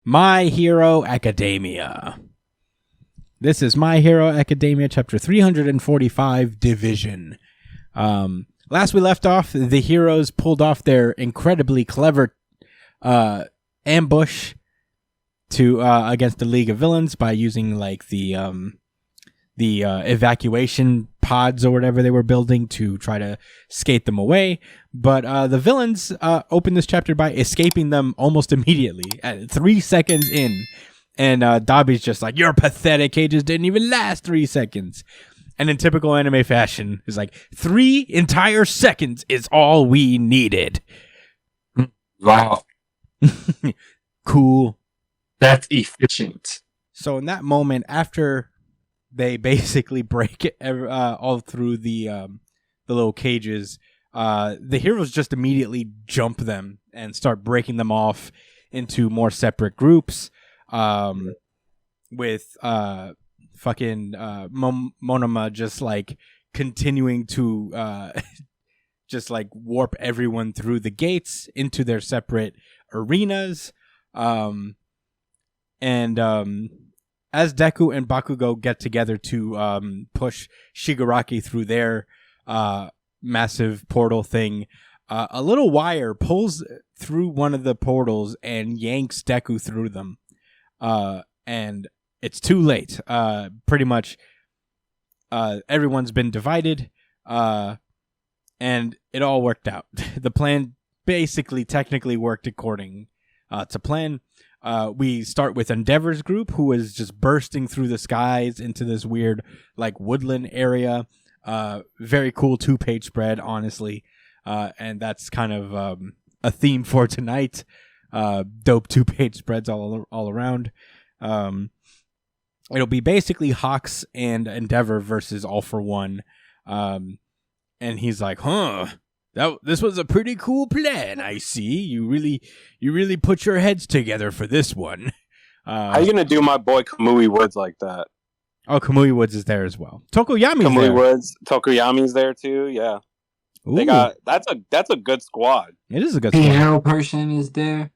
My Hero Academia. This is My Hero Academia, chapter 345, Division. Last we left off, the heroes pulled off their incredibly clever ambush to against the League of Villains by using like the evacuation pods or whatever they were building to try to skate them away. But the villains opened this chapter by escaping them almost immediately, at 3 seconds in. And Dobby's just like, your pathetic cages didn't even last 3 seconds. And in typical anime fashion, is like, 3 entire seconds is all we needed. Wow. Cool. That's efficient. So in that moment, after they basically break it all through the little cages, the heroes just immediately jump them and start breaking them off into more separate groups, with fucking Monoma just like continuing to just like warp everyone through the gates into their separate arenas. As Deku and Bakugo get together to push Shigaraki through their massive portal thing, a little wire pulls through one of the portals and yanks Deku through them. And it's too late. Pretty much everyone's been divided, and it all worked out. The plan basically technically worked according to plan. We start with Endeavor's group, who is just bursting through the skies into this weird like woodland area. Very cool 2-page spread, honestly. And that's kind of a theme for tonight. Dope 2-page spreads all around. It'll be basically Hawks and Endeavor versus All for One. And he's like, this was a pretty cool plan, I see. You really put your heads together for this one. How are you going to do my boy Kamui Woods like that? Oh, Kamui Woods is there as well. Tokoyami's Kamui there. Woods, Tokoyami's there too, yeah. Ooh. They got that's a good squad. It is a good The squad. hero person is there.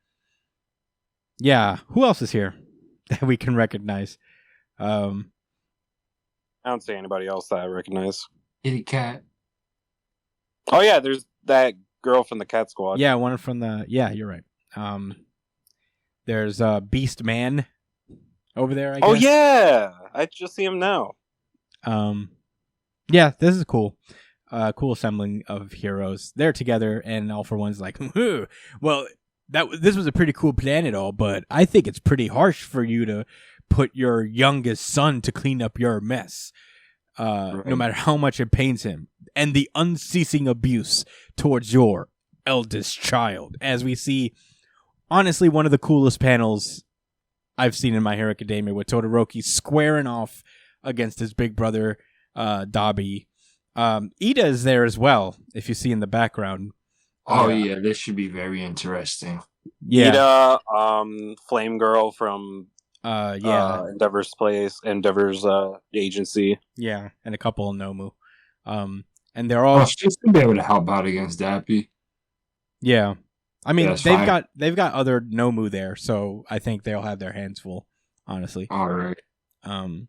Yeah. Who else is here that we can recognize? I don't see anybody else that I recognize. Kitty Cat. Oh yeah, there's that girl from the Cat Squad. Yeah, one from the... Yeah, you're right. There's Beast Man over there, I guess. Oh yeah! I just see him now. Yeah, this is cool. Cool assembling of heroes. They're together, and All for One's like, well, this was a pretty cool plan and all, but I think it's pretty harsh for you to put your youngest son to clean up your mess. Right. No matter how much it pains him. And the unceasing abuse towards your eldest child. As we see, honestly, one of the coolest panels I've seen in My Hero Academia, with Todoroki squaring off against his big brother, Dobby. Ida is there as well, if you see in the background. Oh yeah, this should be very interesting. Yeah. Ida, Flame Girl from Endeavor's agency. Yeah, and a couple of Nomu. And they're all... she's gonna be able to help out against Dappy. Yeah. I mean, yeah, they've got other Nomu there, so I think they'll have their hands full, honestly. All right. And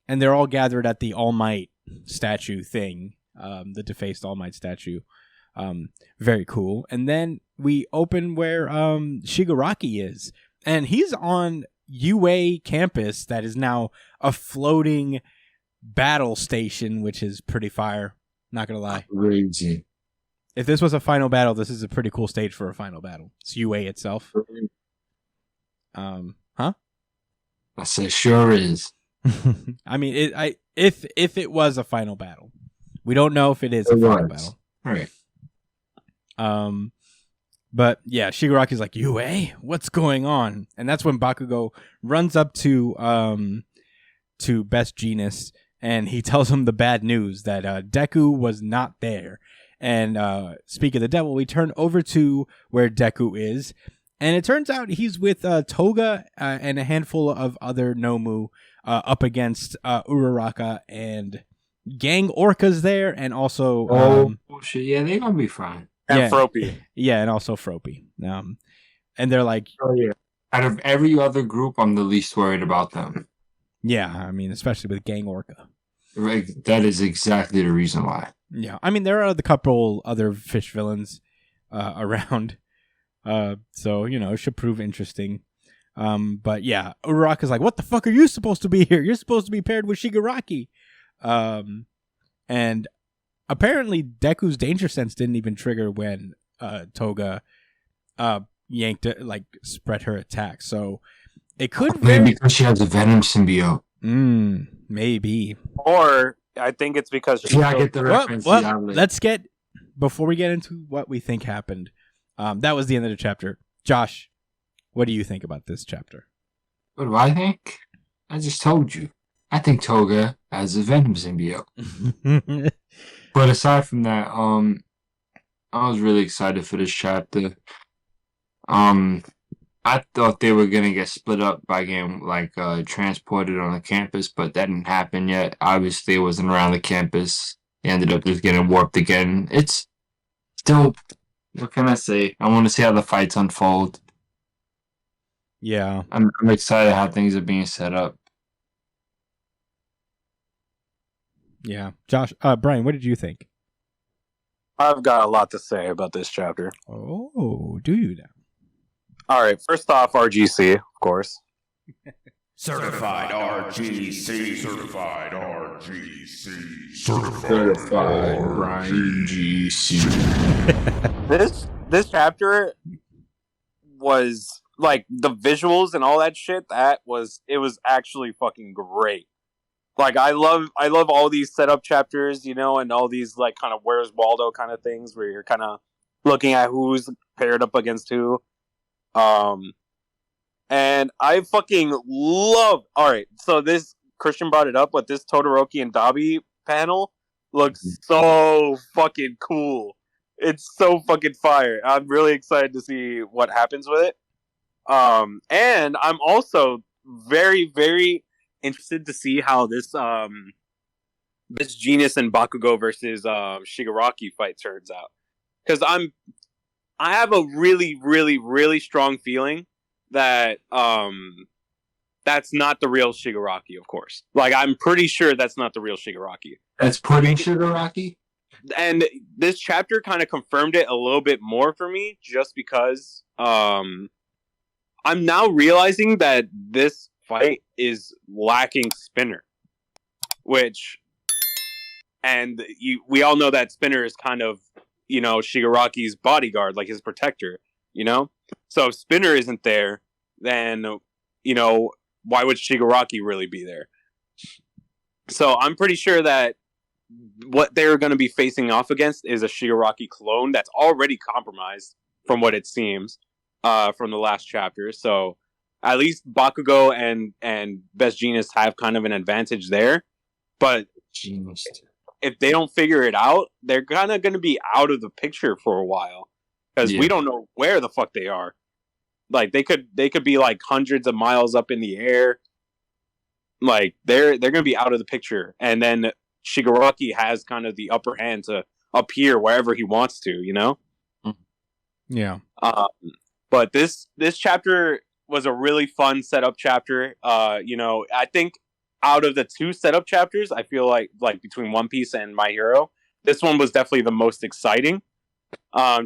they're all gathered at the All Might statue thing, the defaced All Might statue. Very cool. And then we open where Shigaraki is, and he's on UA campus that is now a floating battle station, which is pretty fire. Not gonna lie. Crazy. If this was a final battle, this is a pretty cool stage for a final battle. It's UA itself. Huh? I said sure is. I mean, if it was a final battle, we don't know if it is a final battle. Right. But yeah, Shigaraki's like, UA, what's going on? And that's when Bakugo runs up to Best Genus, and he tells him the bad news that Deku was not there. And speak of the devil, we turn over to where Deku is, and it turns out he's with Toga and a handful of other Nomu up against Uraraka and Gang Orca's there, and also shit, yeah, they're gonna be fine. And Froppy. Yeah, and also Froppy. And they're like, oh yeah, Out of every other group, I'm the least worried about them. Yeah, I mean, especially with Gang Orca. Right, that is exactly the reason why. Yeah, I mean, there are the couple other fish villains around, so it should prove interesting. But yeah, Uraraka's like, "What the fuck are you supposed to be here? You're supposed to be paired with Shigaraki." And apparently Deku's danger sense didn't even trigger when Toga yanked it, like spread her attack. So it could Maybe because she has a Venom symbiote. Maybe. Or I think it's because Yeah, I get the reference. Well, let's get before we get into what we think happened. That was the end of the chapter. Josh, what do you think about this chapter? What do I think? I just told you. I think Toga has a Venom symbiote. But aside from that, I was really excited for this chapter. I thought they were gonna get split up by getting transported on the campus, but that didn't happen yet. Obviously, it wasn't around the campus. They ended up just getting warped again. It's still, what can I say? I want to see how the fights unfold. Yeah, I'm excited how things are being set up. Yeah, Josh, Brian, what did you think? I've got a lot to say about this chapter. Oh, do you now? All right, first off, RGC, of course. Certified RGC. Certified RGC. Certified RGC. This chapter was like the visuals and all that shit. It was actually fucking great. Like I love all these setup chapters, and all these like kind of Where's Waldo kind of things where you're kind of looking at who's paired up against who. And I fucking love. All right, so this Christian brought it up, but this Todoroki and Dabi panel looks so fucking cool. It's so fucking fire. I'm really excited to see what happens with it. And I'm also very, very interested to see how this Genius and Bakugo versus Shigaraki fight turns out, because I have a really, really, really strong feeling that that's not the real Shigaraki, of course. Like, I'm pretty sure that's not the real Shigaraki. That's putting Shigaraki? And this chapter kind of confirmed it a little bit more for me, just because I'm now realizing that this fight is lacking Spinner. We all know that Spinner is kind of, Shigaraki's bodyguard, like his protector, So if Spinner isn't there, then, why would Shigaraki really be there? So I'm pretty sure that what they're going to be facing off against is a Shigaraki clone that's already compromised, from what it seems, from the last chapter. So at least Bakugo and Best Genius have kind of an advantage there. But if they don't figure it out, they're kind of going to be out of the picture for a while, because we don't know where the fuck they are. Like they could be like hundreds of miles up in the air. Like they're going to be out of the picture, and then Shigaraki has kind of the upper hand to appear wherever he wants to, Yeah. But this chapter was a really fun setup chapter. I think out of the two setup chapters, I feel like between One Piece and My Hero, this one was definitely the most exciting.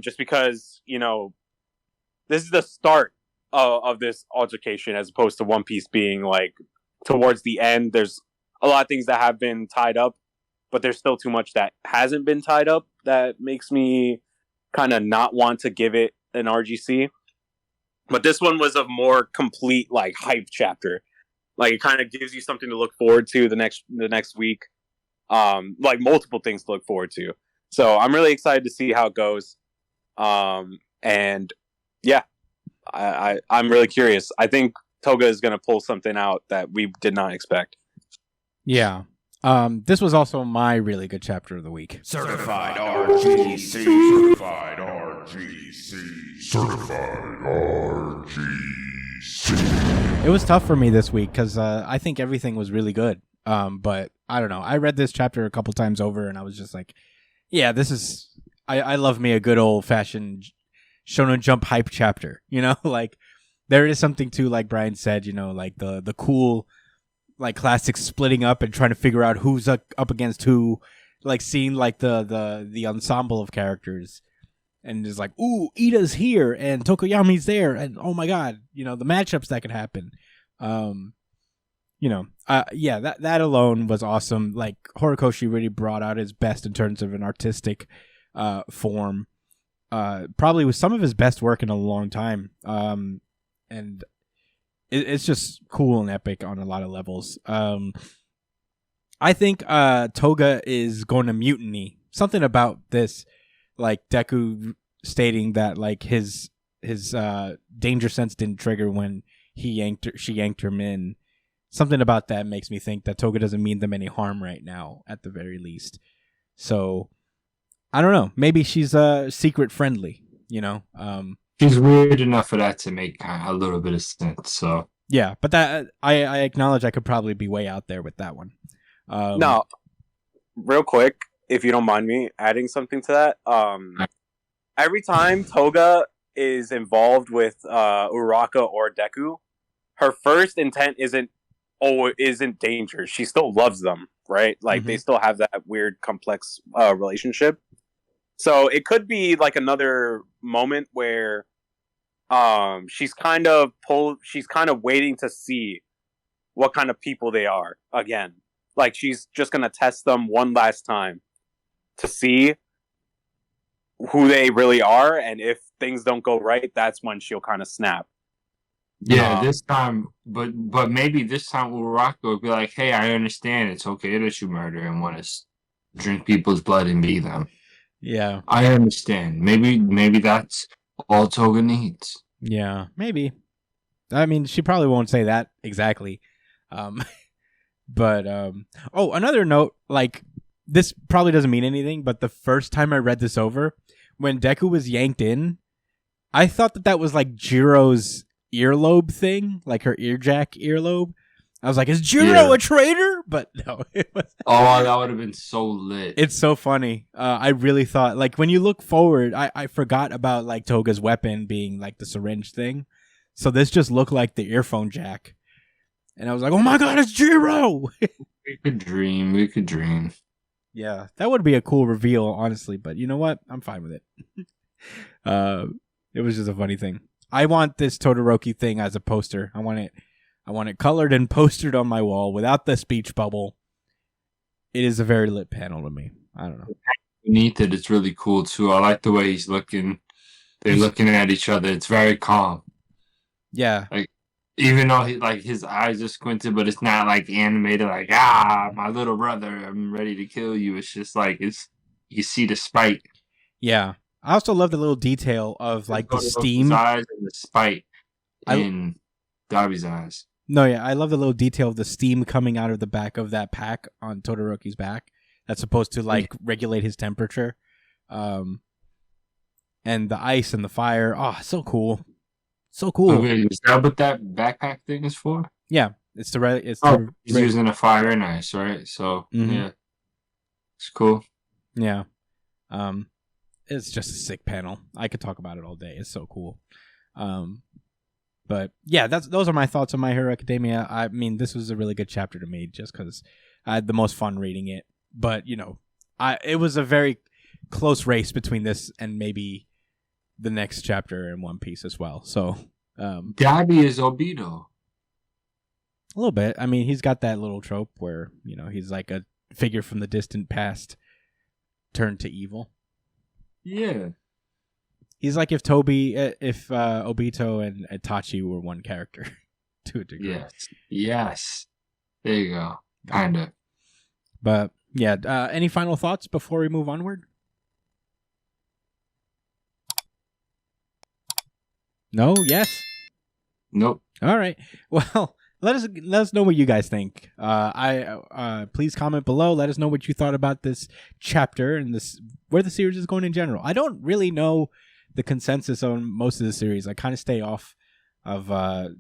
Just because, this is the start of this altercation, as opposed to One Piece being like towards the end. There's a lot of things that have been tied up, but there's still too much that hasn't been tied up that makes me kind of not want to give it an RGC. But this one was a more complete, like, hype chapter. Like, it kind of gives you something to look forward to the next week. Like, multiple things to look forward to. So I'm really excited to see how it goes. And yeah, I'm really curious. I think Toga is going to pull something out that we did not expect. Yeah. This was also my really good chapter of the week. Certified RGC. Certified RGC. Certified RGC. It was tough for me this week because I think everything was really good. But I don't know. I read this chapter a couple times over, and I was just like, yeah, this is... I love me a good old-fashioned Shonen Jump hype chapter. Like, there is something to, like Brian said, you know, like the cool, like classic splitting up and trying to figure out who's up against who, like seeing like the ensemble of characters, and it's like, ooh, Ida's here and Tokoyami's there, and oh my god, you know, the matchups that could happen. You know, yeah, that alone was awesome. Like Horikoshi really brought out his best in terms of an artistic form. Probably was some of his best work in a long time. And it's just cool and epic on a lot of levels. I think Toga is going to mutiny. Something about this, like Deku stating that like his danger sense didn't trigger when she yanked him in. Something about that makes me think that Toga doesn't mean them any harm right now, at the very least. So I don't know. Maybe she's secret friendly. You know. She's weird enough for that to make a little bit of sense. So yeah, but that I acknowledge I could probably be way out there with that one. No, real quick, if you don't mind me adding something to that. Every time Toga is involved with Uraka or Deku, her first intent isn't danger. She still loves them, right? Like they still have that weird, complex relationship. So it could be like another moment where she's kind of waiting to see what kind of people they are again. Like she's just gonna test them one last time to see who they really are, and if things don't go right, that's when she'll kind of snap. yeah, this time, but maybe this time Uraka will be like, "Hey, I understand. It's okay that you murder and want to drink people's blood and be them. Yeah, I understand. Maybe that's all Toga needs." yeah, maybe. I mean, she probably won't say that exactly. But oh, another note, like this probably doesn't mean anything, but the first time I read this over, when Deku was yanked in, I thought that was like Jiro's earlobe thing, like her earjack earlobe. I was like, is Jiro a traitor? But no, it was. Oh, that would have been so lit. It's so funny. I really thought, like, when you look forward, I forgot about like Toga's weapon being like the syringe thing. So this just looked like the earphone jack. And I was like, oh my god, it's Jiro! We could dream. Yeah, that would be a cool reveal, honestly. But you know what? I'm fine with it. It was just a funny thing. I want this Todoroki thing as a poster. I want it colored and postered on my wall without the speech bubble. It is a very lit panel to me. I don't know. Beneath it, it's really cool too. I like the way he's looking. They're looking at each other. It's very calm. Yeah. Like, even though his eyes are squinted, but it's not like animated. Like, my little brother, I'm ready to kill you. It's just like you see the spite. Yeah. I also love the little detail of like the steam. Eyes and the spite in Dabi's eyes. No, yeah, I love the little detail of the steam coming out of the back of that pack on Todoroki's back. That's supposed to like regulate his temperature. And the ice and the fire. Oh, so cool. So cool. Okay, is that what that backpack thing is for? Yeah. He's using a fire and ice, right? So yeah. It's cool. Yeah. It's just a sick panel. I could talk about it all day. It's so cool. But yeah, those are my thoughts on My Hero Academia. I mean, this was a really good chapter to me just because I had the most fun reading it. But, you know, it was a very close race between this and maybe the next chapter in One Piece as well. So, Dabi is Obito. A little bit. I mean, he's got that little trope where, you know, he's like a figure from the distant past turned to evil. Yeah. He's like if Obito and Itachi were one character to a degree. Yes. There you go. Kind of. But yeah, any final thoughts before we move onward? No? Yes? Nope. All right. Well, let us know what you guys think. Please comment below. Let us know what you thought about this chapter and where the series is going in general. I don't really know the consensus on most of the series. I kind of stay off of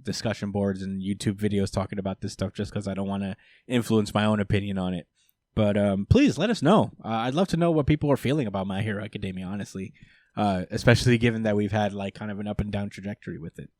discussion boards and YouTube videos talking about this stuff just because I don't want to influence my own opinion on it. But please let us know. I'd love to know what people are feeling about My Hero Academia, honestly, especially given that we've had like kind of an up and down trajectory with it.